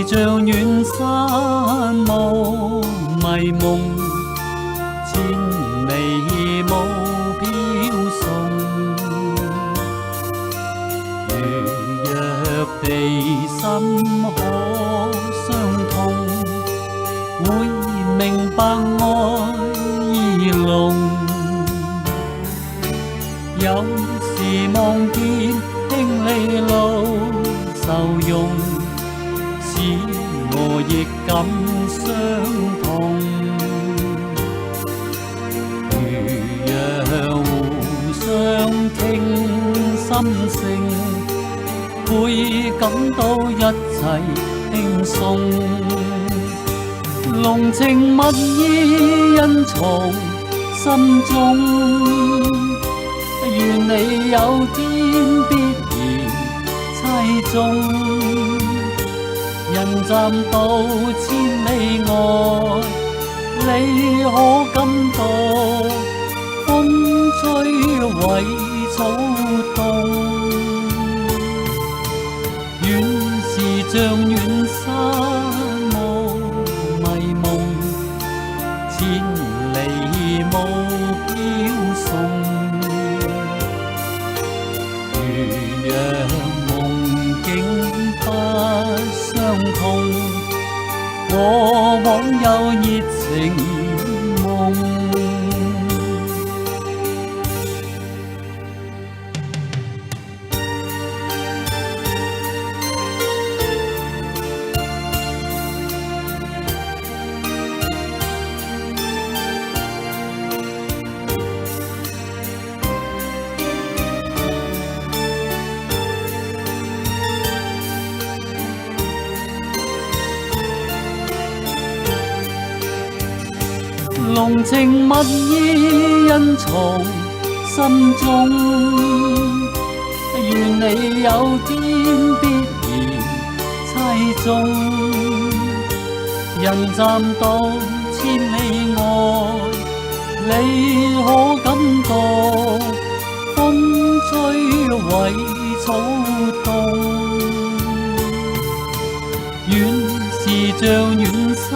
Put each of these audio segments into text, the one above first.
是像遠山霧迷夢，千里霧飄送。如若地心可相通，會明白愛意濃。有時望見兄弟路受用，使我亦感傷痛。如若互相傾心聲，會感到一切輕鬆。濃情蜜意隱藏心中，願你有天必然猜中。人站到千里外，你可感到風吹葦草動。遠是像遠山霧迷夢，千里霧飄送。如若夢境不相同，過往有熱情夢。濃情蜜意隱藏心中，願你有天必然猜中。人站到千里外，你可感到風吹葦草動。遠是像遠山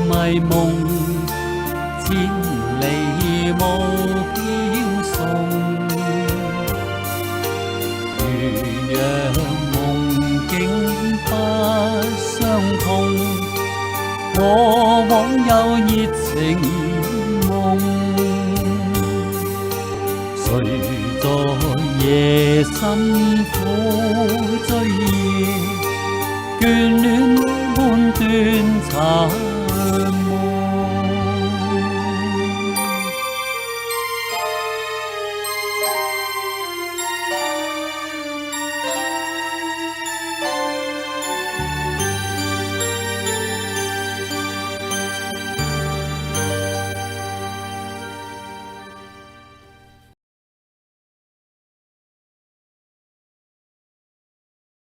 迷夢，千里霧飄送。如若夢境不相同，過往有熱情夢。誰在夜深苦追夜，眷戀半段殘夢。